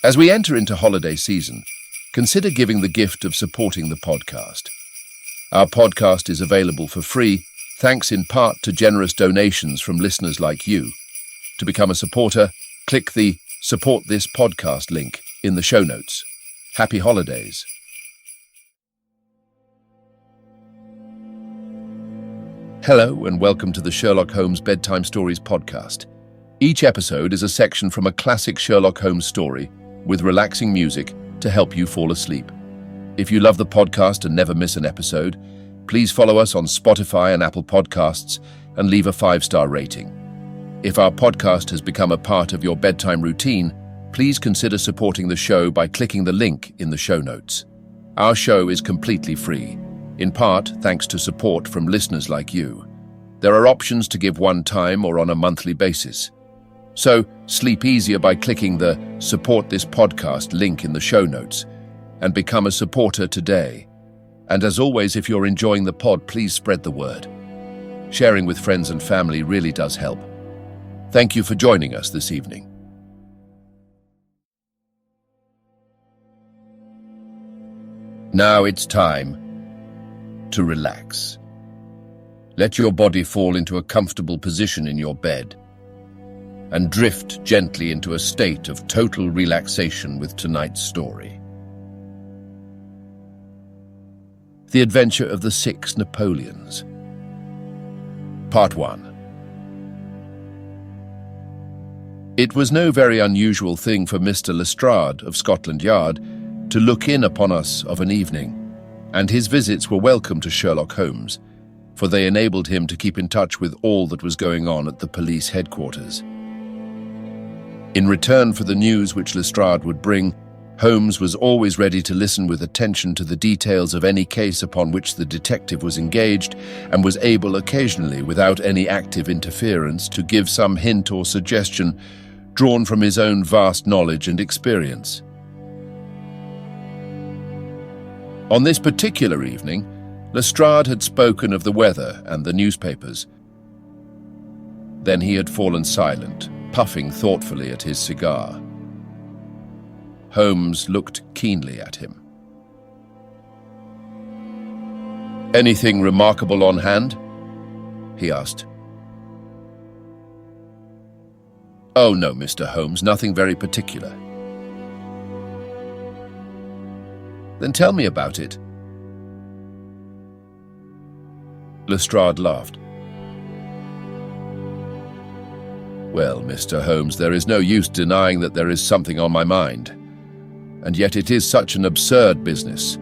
As we enter into holiday season, consider giving the gift of supporting the podcast. Our podcast is available for free, thanks in part to generous donations from listeners like you. To become a supporter, click the Support This Podcast link in the show notes. Happy holidays. Hello and welcome to the Sherlock Holmes Bedtime Stories podcast. Each episode is a section from a classic Sherlock Holmes story with relaxing music to help you fall asleep. If you love the podcast and never miss an episode, please follow us on Spotify and Apple Podcasts and leave a 5-star rating. If our podcast has become a part of your bedtime routine, please consider supporting the show by clicking the link in the show notes. Our show is completely free, in part thanks to support from listeners like you. There are options to give one time or on a monthly basis. So, sleep easier by clicking the Support This Podcast link in the show notes and become a supporter today. And as always, if you're enjoying the pod, please spread the word. Sharing with friends and family really does help. Thank you for joining us this evening. Now it's time to relax. Let your body fall into a comfortable position in your bed and drift gently into a state of total relaxation with tonight's story. The Adventure of the 6 Napoleons. Part 1. It was no very unusual thing for Mr. Lestrade of Scotland Yard to look in upon us of an evening, and his visits were welcome to Sherlock Holmes, for they enabled him to keep in touch with all that was going on at the police headquarters. In return for the news which Lestrade would bring, Holmes was always ready to listen with attention to the details of any case upon which the detective was engaged, and was able occasionally, without any active interference, to give some hint or suggestion drawn from his own vast knowledge and experience. On this particular evening, Lestrade had spoken of the weather and the newspapers. Then he had fallen silent, puffing thoughtfully at his cigar. Holmes looked keenly at him. "Anything remarkable on hand?" he asked. "Oh no, Mr. Holmes, nothing very particular." "Then tell me about it." Lestrade laughed. "Well, Mr. Holmes, there is no use denying that there is something on my mind, and yet it is such an absurd business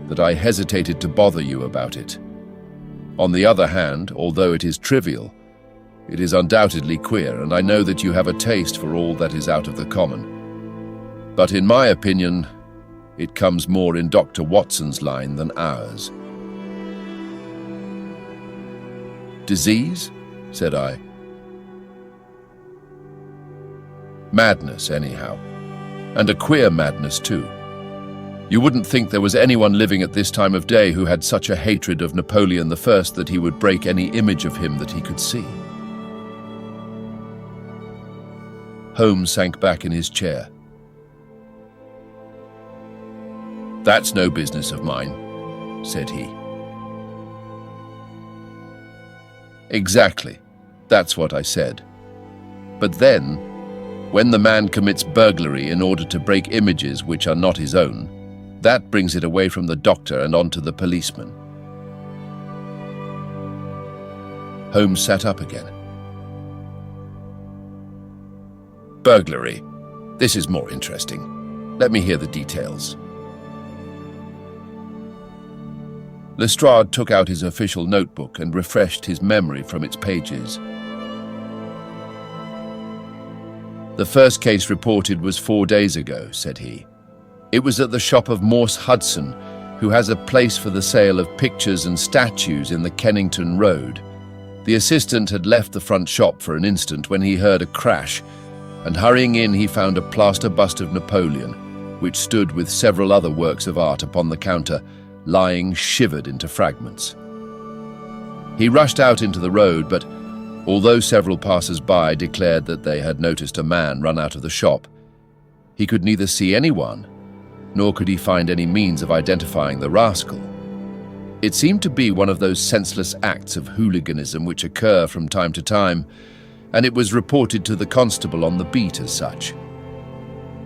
that I hesitated to bother you about it. On the other hand, although it is trivial, it is undoubtedly queer, and I know that you have a taste for all that is out of the common. But in my opinion, it comes more in Dr. Watson's line than ours." "Disease?" said I. "Madness, anyhow. And a queer madness, too. You wouldn't think there was anyone living at this time of day who had such a hatred of Napoleon I that he would break any image of him that he could see." Holmes sank back in his chair. "That's no business of mine," said he. "Exactly. That's what I said. But then, when the man commits burglary in order to break images which are not his own, that brings it away from the doctor and onto the policeman." Holmes sat up again. "Burglary. This is more interesting. Let me hear the details." Lestrade took out his official notebook and refreshed his memory from its pages. "The first case reported was 4 days ago," said he. "It was at the shop of Morse Hudson, who has a place for the sale of pictures and statues in the Kennington Road. The assistant had left the front shop for an instant when he heard a crash, and hurrying in he found a plaster bust of Napoleon, which stood with several other works of art upon the counter, lying shivered into fragments. He rushed out into the road, but although several passers-by declared that they had noticed a man run out of the shop, He could neither see anyone, nor could he find any means of identifying the rascal. It seemed to be one of those senseless acts of hooliganism which occur from time to time, and it was reported to the constable on the beat as such.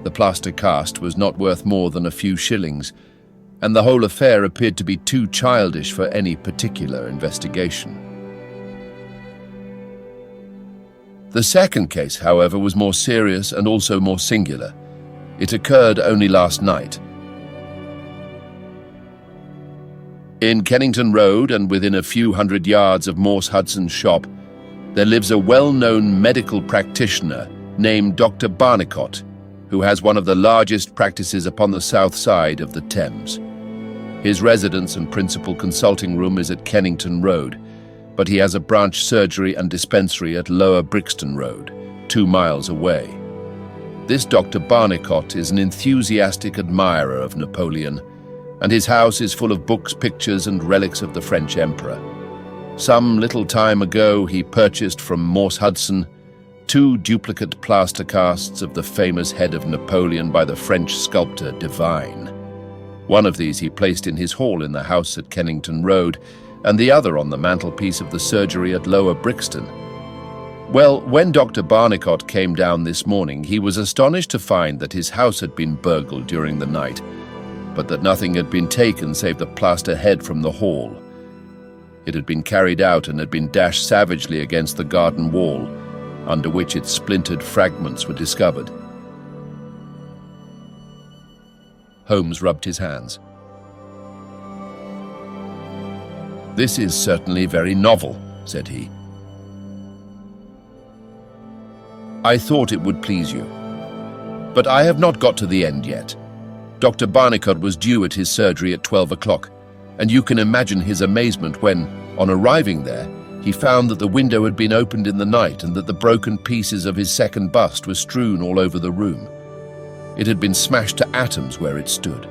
The plaster cast was not worth more than a few shillings, and the whole affair appeared to be too childish for any particular investigation. The second case, however, was more serious and also more singular. It occurred only last night. In Kennington Road, and within a few hundred yards of Morse Hudson's shop, there lives a well-known medical practitioner named Dr. Barnicot, who has one of the largest practices upon the south side of the Thames. His residence and principal consulting room is at Kennington Road, but he has a branch surgery and dispensary at Lower Brixton Road, 2 miles away. This Dr. Barnicot is an enthusiastic admirer of Napoleon, and his house is full of books, pictures, and relics of the French Emperor. Some little time ago, he purchased from Morse Hudson 2 duplicate plaster casts of the famous head of Napoleon by the French sculptor Divine. One of these he placed in his hall in the house at Kennington Road, and the other on the mantelpiece of the surgery at Lower Brixton. Well, when Dr. Barnicot came down this morning, he was astonished to find that his house had been burgled during the night, but that nothing had been taken save the plaster head from the hall. It had been carried out and had been dashed savagely against the garden wall, under which its splintered fragments were discovered. Holmes rubbed his hands. "This is certainly very novel," said he. "I thought it would please you. But I have not got to the end yet. Dr. Barnicot was due at his surgery at 12 o'clock, and you can imagine his amazement when, on arriving there, he found that the window had been opened in the night and that the broken pieces of his second bust were strewn all over the room. It had been smashed to atoms where it stood.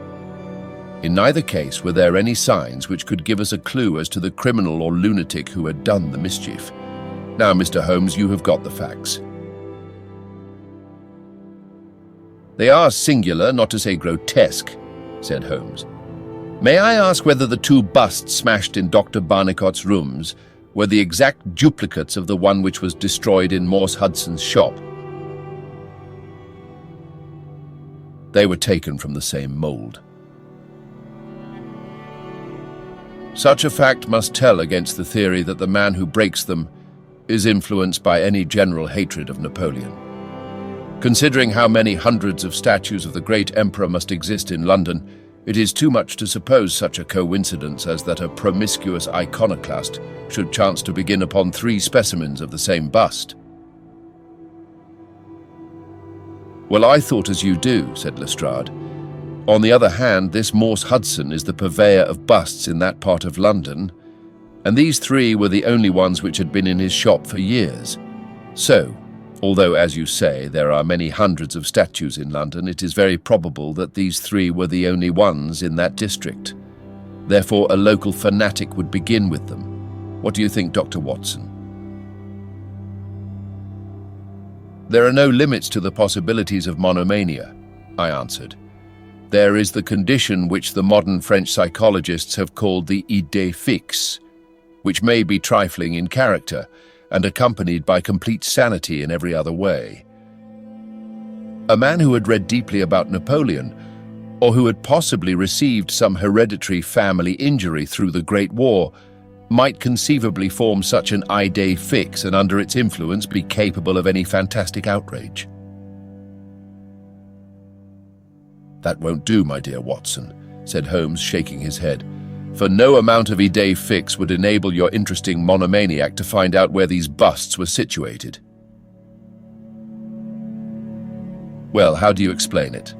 In neither case were there any signs which could give us a clue as to the criminal or lunatic who had done the mischief. Now, Mr. Holmes, you have got the facts." "They are singular, not to say grotesque," said Holmes. "May I ask whether the 2 busts smashed in Dr. Barnicot's rooms were the exact duplicates of the one which was destroyed in Morse Hudson's shop?" "They were taken from the same mould." "Such a fact must tell against the theory that the man who breaks them is influenced by any general hatred of Napoleon. Considering how many hundreds of statues of the great emperor must exist in London, it is too much to suppose such a coincidence as that a promiscuous iconoclast should chance to begin upon 3 specimens of the same bust." "Well, I thought as you do," said Lestrade. "On the other hand, this Morse Hudson is the purveyor of busts in that part of London, and these 3 were the only ones which had been in his shop for years. So, although, as you say, there are many hundreds of statues in London, it is very probable that these 3 were the only ones in that district. Therefore, a local fanatic would begin with them. What do you think, Dr. Watson?" "There are no limits to the possibilities of monomania," I answered. "There is the condition which the modern French psychologists have called the idée fixe, which may be trifling in character and accompanied by complete sanity in every other way. A man who had read deeply about Napoleon, or who had possibly received some hereditary family injury through the Great War, might conceivably form such an idée fixe and under its influence be capable of any fantastic outrage." "That won't do, my dear Watson," said Holmes, shaking his head, "for no amount of idée fixe would enable your interesting monomaniac to find out where these busts were situated." "Well, how do you explain it?"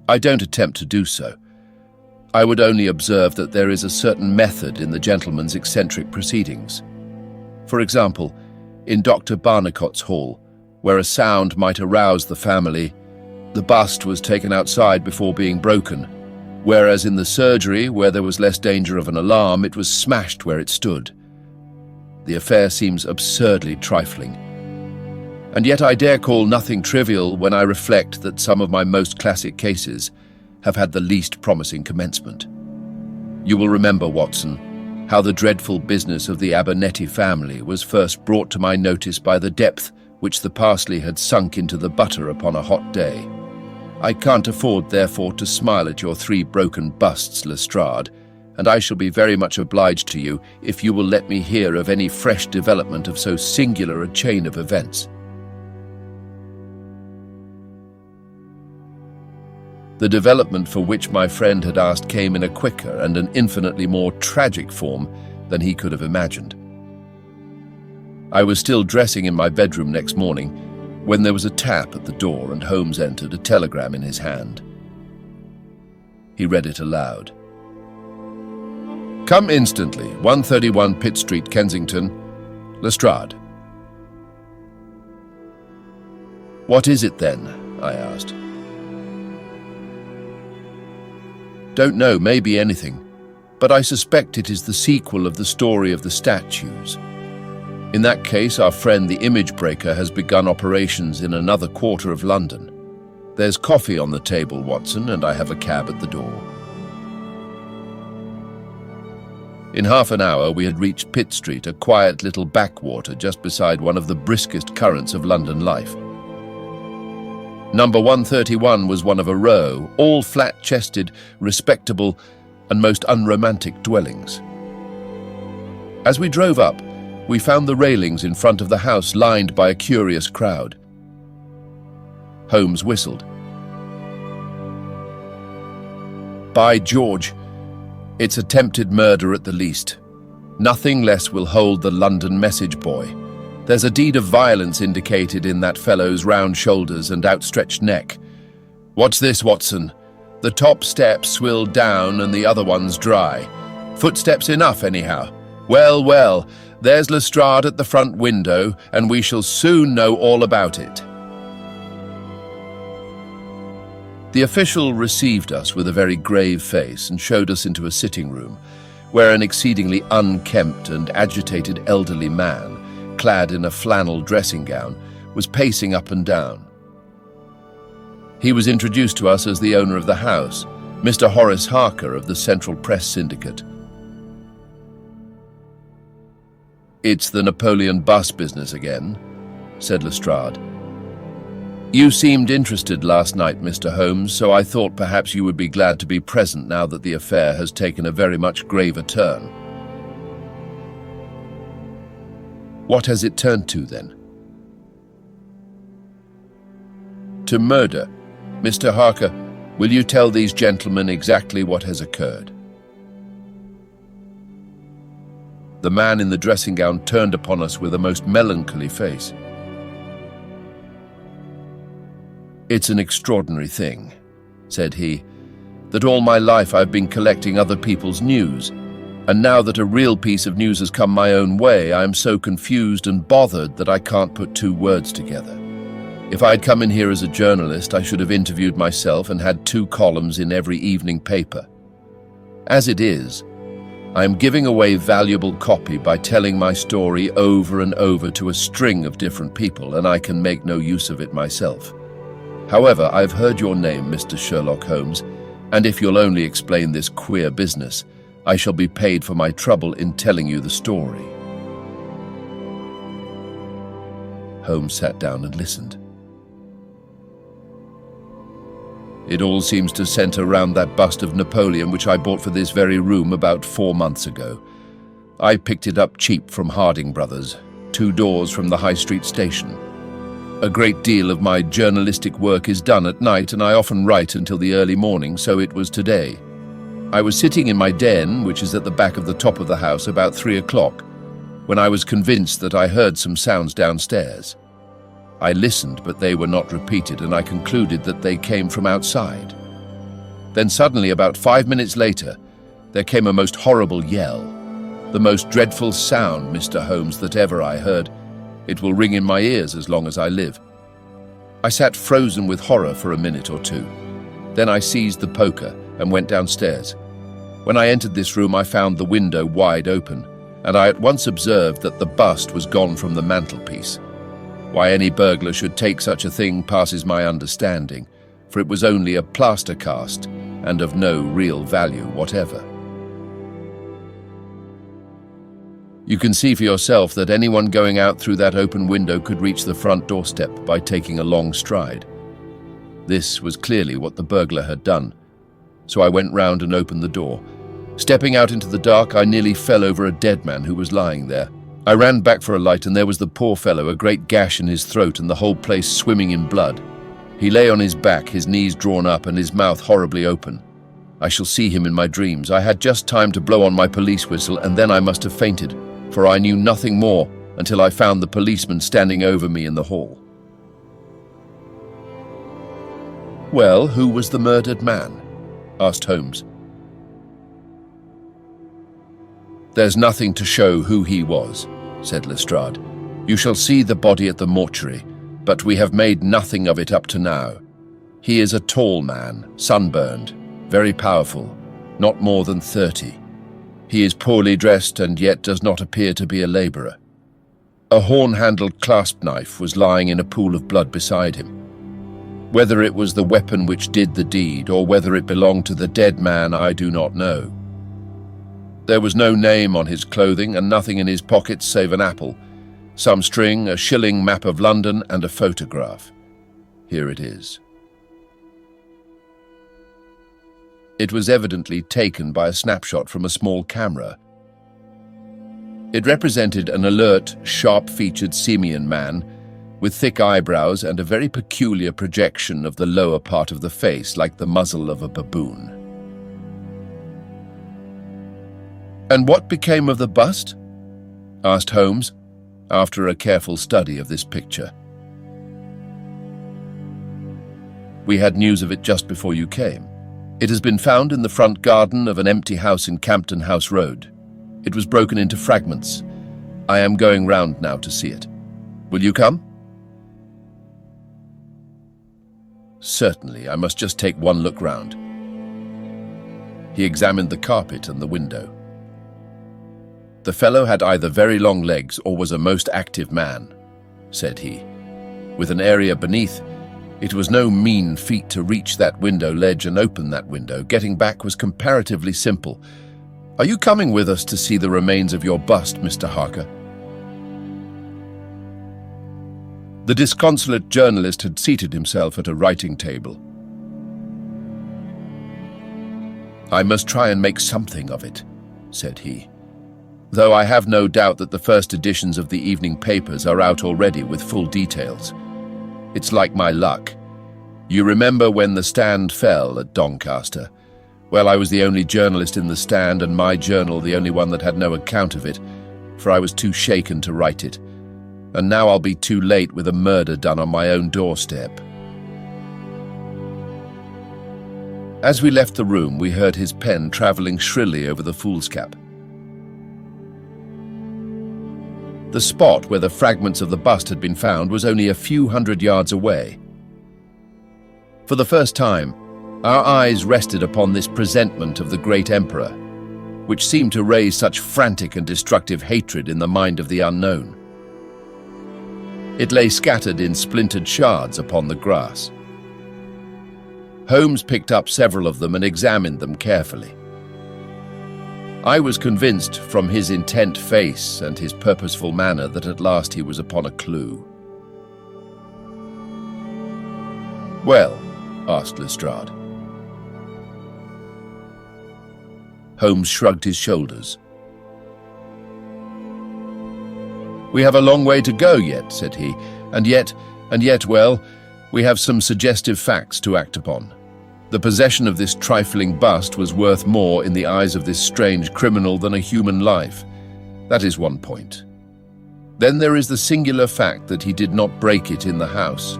"I don't attempt to do so. I would only observe that there is a certain method in the gentleman's eccentric proceedings. For example, in Dr. Barnicot's hall, where a sound might arouse the family, the bust was taken outside before being broken, whereas in the surgery, where there was less danger of an alarm, it was smashed where it stood. The affair seems absurdly trifling. And yet I dare call nothing trivial when I reflect that some of my most classic cases have had the least promising commencement. You will remember, Watson, how the dreadful business of the Abernethy family was first brought to my notice by the depth which the parsley had sunk into the butter upon a hot day. I can't afford, therefore, to smile at your 3 broken busts, Lestrade, and I shall be very much obliged to you if you will let me hear of any fresh development of so singular a chain of events. The development for which my friend had asked came in a quicker and an infinitely more tragic form than he could have imagined. I was still dressing in my bedroom next morning when there was a tap at the door and Holmes entered, a telegram in his hand. He read it aloud. "Come instantly, 131 Pitt Street, Kensington, Lestrade." "What is it then?" I asked. "Don't know, maybe anything, but I suspect it is the sequel of the story of the statues. In that case, our friend the image breaker has begun operations in another quarter of London. There's coffee on the table, Watson, and I have a cab at the door." In half an hour we had reached Pitt Street, a quiet little backwater just beside one of the briskest currents of London life. Number 131 was one of a row, all flat-chested, respectable, and most unromantic dwellings. As we drove up, we found the railings in front of the house lined by a curious crowd. Holmes whistled. "By George, it's attempted murder at the least. Nothing less will hold the London message boy. There's a deed of violence indicated in that fellow's round shoulders and outstretched neck. What's this, Watson? The top step swilled down and the other one's dry. Footsteps enough, anyhow. Well, well, there's Lestrade at the front window, and we shall soon know all about it." The official received us with a very grave face and showed us into a sitting room, where an exceedingly unkempt and agitated elderly man, clad in a flannel dressing gown, was pacing up and down. He was introduced to us as the owner of the house, Mr. Horace Harker of the Central Press Syndicate. "It's the Napoleon bus business again," said Lestrade. "You seemed interested last night, Mr. Holmes, so I thought perhaps you would be glad to be present now that the affair has taken a very much graver turn." "What has it turned to, then?" "To murder. Mr. Harker, will you tell these gentlemen exactly what has occurred?" The man in the dressing gown turned upon us with a most melancholy face. "It's an extraordinary thing," said he, "that all my life I've been collecting other people's news, and now that a real piece of news has come my own way, I am so confused and bothered that I can't put 2 words together. If I'd come in here as a journalist, I should have interviewed myself and had 2 columns in every evening paper. As it is, I am giving away valuable copy by telling my story over and over to a string of different people, and I can make no use of it myself. However, I've heard your name, Mr. Sherlock Holmes, and if you'll only explain this queer business, I shall be paid for my trouble in telling you the story." Holmes sat down and listened. "It all seems to centre round that bust of Napoleon which I bought for this very room about 4 months ago. I picked it up cheap from Harding Brothers, 2 doors from the High Street station. A great deal of my journalistic work is done at night, and I often write until the early morning, so it was today. I was sitting in my den, which is at the back of the top of the house, about 3 o'clock, when I was convinced that I heard some sounds downstairs. I listened, but they were not repeated, and I concluded that they came from outside. Then suddenly, about 5 minutes later, there came a most horrible yell, the most dreadful sound, Mr. Holmes, that ever I heard. It will ring in my ears as long as I live. I sat frozen with horror for a minute or 2. Then I seized the poker and went downstairs. When I entered this room, I found the window wide open, and I at once observed that the bust was gone from the mantelpiece. Why any burglar should take such a thing passes my understanding, for it was only a plaster cast and of no real value whatever. You can see for yourself that anyone going out through that open window could reach the front doorstep by taking a long stride. This was clearly what the burglar had done, so I went round and opened the door. Stepping out into the dark, I nearly fell over a dead man who was lying there. I ran back for a light, and there was the poor fellow, a great gash in his throat and the whole place swimming in blood. He lay on his back, his knees drawn up and his mouth horribly open. I shall see him in my dreams. I had just time to blow on my police whistle, and then I must have fainted, for I knew nothing more until I found the policeman standing over me in the hall. "Well, who was the murdered man?" asked Holmes. "There's nothing to show who he was," said Lestrade. "You shall see the body at the mortuary, but we have made nothing of it up to now. He is a tall man, sunburned, very powerful, not more than 30. He is poorly dressed and yet does not appear to be a labourer. A horn-handled clasp knife was lying in a pool of blood beside him. Whether it was the weapon which did the deed or whether it belonged to the dead man, I do not know. There was no name on his clothing and nothing in his pockets save an apple, some string, a shilling map of London, and a photograph. Here it is." It was evidently taken by a snapshot from a small camera. It represented an alert, sharp-featured simian man with thick eyebrows and a very peculiar projection of the lower part of the face, like the muzzle of a baboon. "And what became of the bust?" asked Holmes, after a careful study of this picture. "We had news of it just before you came. It has been found in the front garden of an empty house in Campden House Road. It was broken into fragments. I am going round now to see it. Will you come?" "Certainly, I must just take one look round." He examined the carpet and the window. "The fellow had either very long legs or was a most active man," said he. "With an area beneath, it was no mean feat to reach that window ledge and open that window. Getting back was comparatively simple. Are you coming with us to see the remains of your bust, Mr. Harker?" The disconsolate journalist had seated himself at a writing table. "I must try and make something of it," said he, "though I have no doubt that the first editions of the evening papers are out already with full details. It's like my luck. You remember when the Stand fell at Doncaster? Well, I was the only journalist in the Stand, and my journal the only one that had no account of it, for I was too shaken to write it. And now I'll be too late with a murder done on my own doorstep." As we left the room, we heard his pen travelling shrilly over the foolscap. The spot where the fragments of the bust had been found was only a few hundred yards away. For the first time, our eyes rested upon this presentment of the great emperor, which seemed to raise such frantic and destructive hatred in the mind of the unknown. It lay scattered in splintered shards upon the grass. Holmes picked up several of them and examined them carefully. I was convinced from his intent face and his purposeful manner that at last he was upon a clue. "Well?" asked Lestrade. Holmes shrugged his shoulders. "We have a long way to go yet," said he, and yet, well, we have some suggestive facts to act upon. The possession of this trifling bust was worth more in the eyes of this strange criminal than a human life. That is one point. Then there is the singular fact that he did not break it in the house,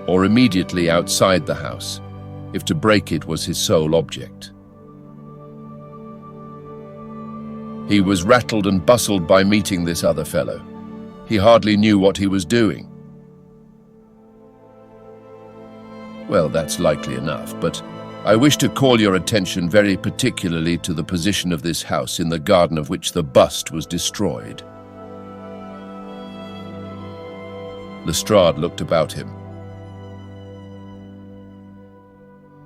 or immediately outside the house, if to break it was his sole object. He was rattled and bustled by meeting this other fellow. He hardly knew what he was doing. Well, that's likely enough, but I wish to call your attention very particularly to the position of this house in the garden of which the bust was destroyed. Lestrade looked about him.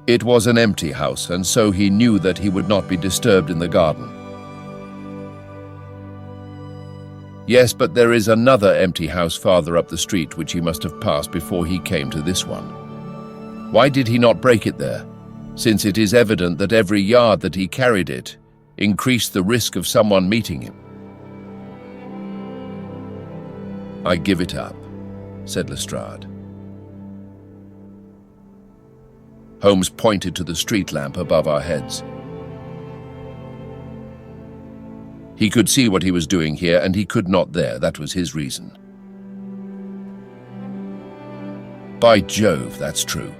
It was an empty house, and so he knew that he would not be disturbed in the garden. Yes, but there is another empty house farther up the street which he must have passed before he came to this one. Why did he not break it there, since it is evident that every yard that he carried it increased the risk of someone meeting him? I give it up, said Lestrade. Holmes pointed to the street lamp above our heads. He could see what he was doing here, and he could not there. That was his reason. By Jove, that's true,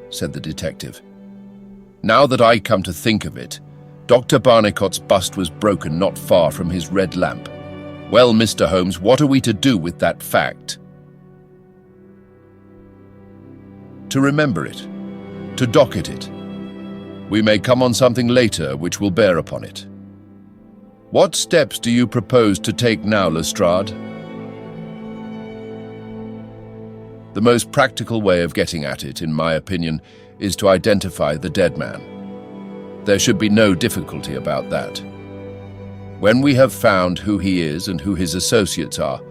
said the detective. Now that I come to think of it, Dr. Barnicot's bust was broken not far from his red lamp. Well, Mr. Holmes, what are we to do with that fact? To remember it, to docket it. We may come on something later which will bear upon it. What steps do you propose to take now, Lestrade? The most practical way of getting at it, in my opinion, is to identify the dead man. There should be no difficulty about that. When we have found who he is and who his associates are,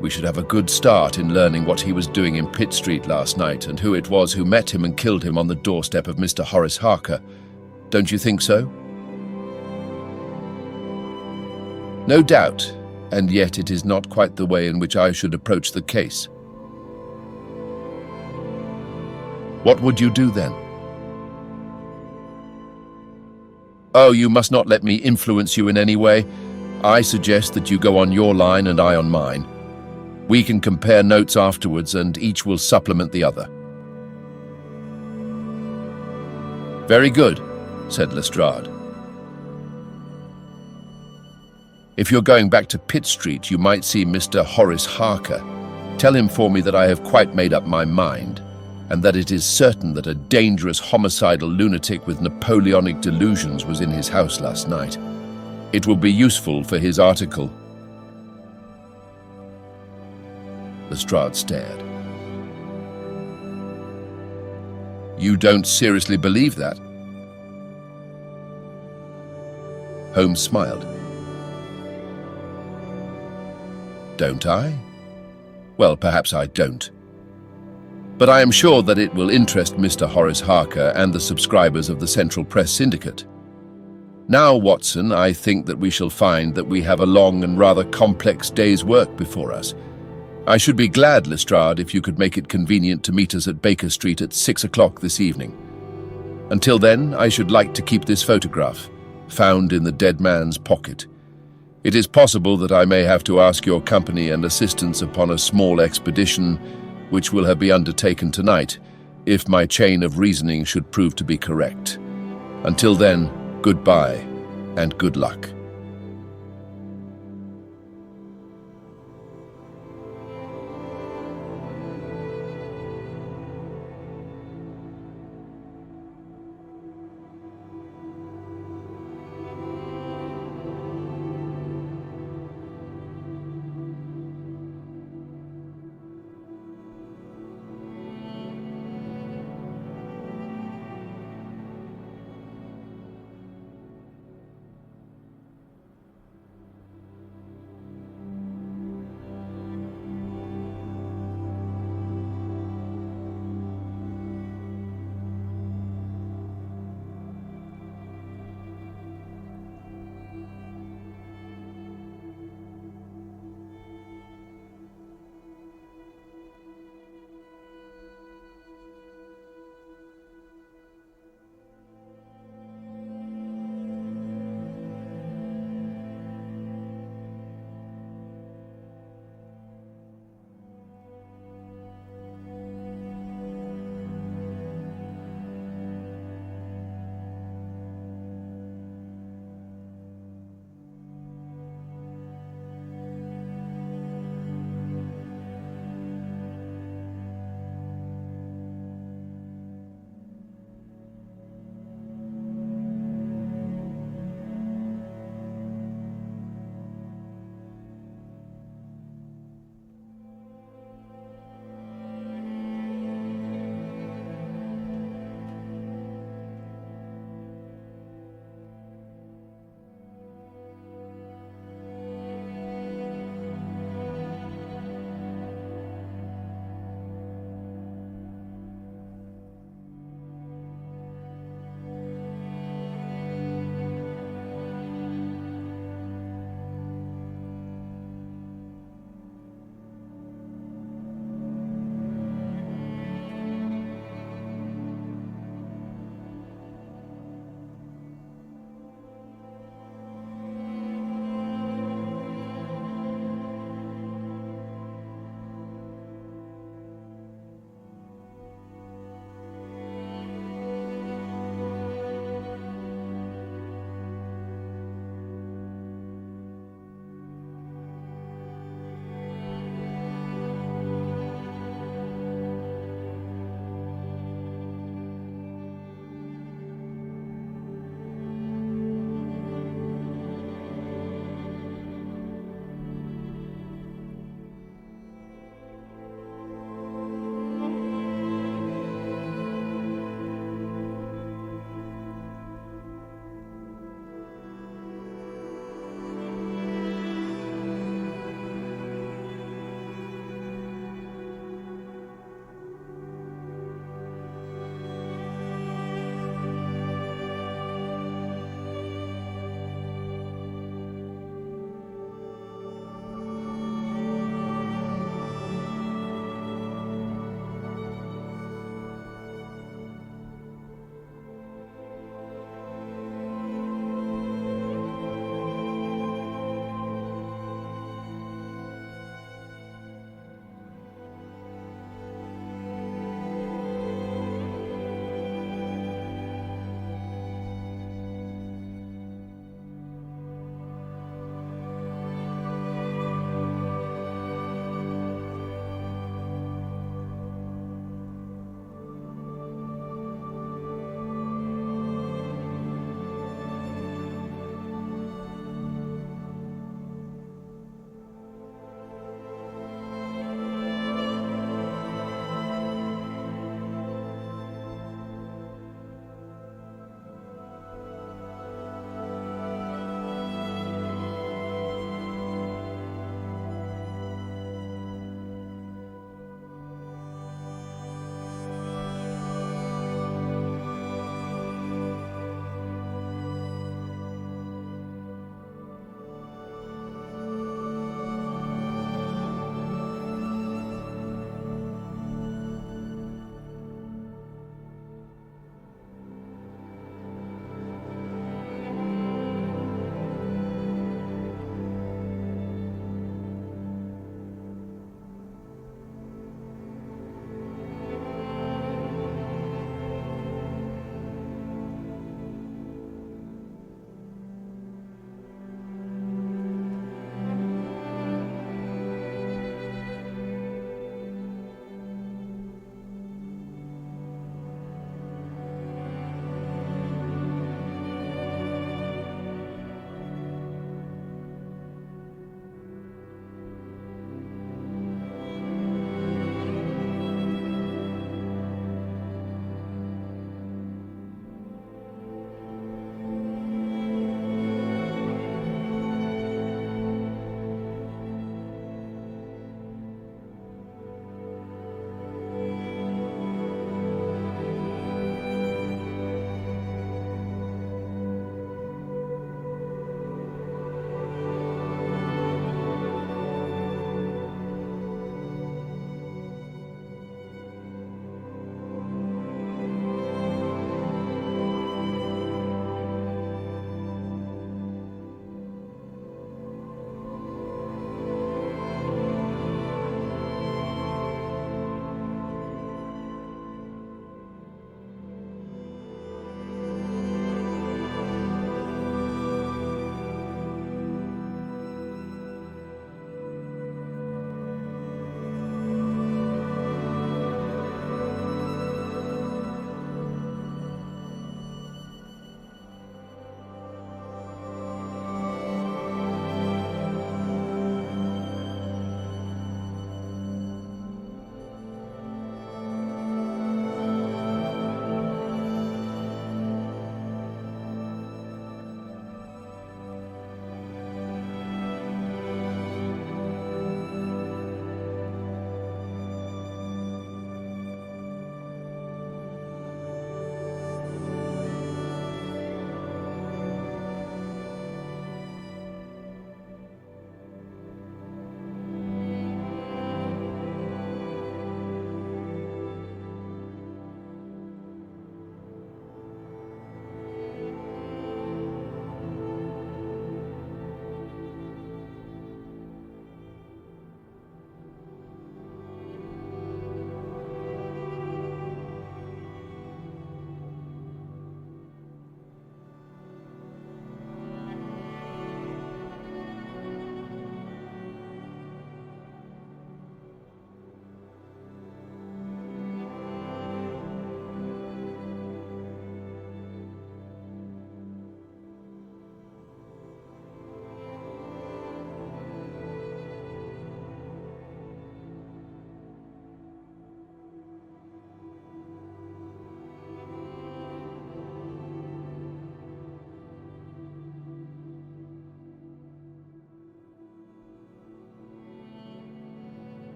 we should have a good start in learning what he was doing in Pitt Street last night and who it was who met him and killed him on the doorstep of Mr. Horace Harker. Don't you think so? No doubt, and yet it is not quite the way in which I should approach the case. What would you do then? Oh, you must not let me influence you in any way. I suggest that you go on your line and I on mine. We can compare notes afterwards and each will supplement the other. Very good, said Lestrade. If you're going back to Pitt Street, you might see Mr. Horace Harker. Tell him for me that I have quite made up my mind, and that it is certain that a dangerous homicidal lunatic with Napoleonic delusions was in his house last night. It will be useful for his article. Lestrade stared. You don't seriously believe that? Holmes smiled. Don't I? Well, perhaps I don't. But I am sure that it will interest Mr. Horace Harker and the subscribers of the Central Press Syndicate. Now, Watson, I think that we shall find that we have a long and rather complex day's work before us. I should be glad, Lestrade, if you could make it convenient to meet us at Baker Street at 6 o'clock this evening. Until then, I should like to keep this photograph, found in the dead man's pocket. It is possible that I may have to ask your company and assistance upon a small expedition which will be undertaken tonight, if my chain of reasoning should prove to be correct. Until then, goodbye and good luck.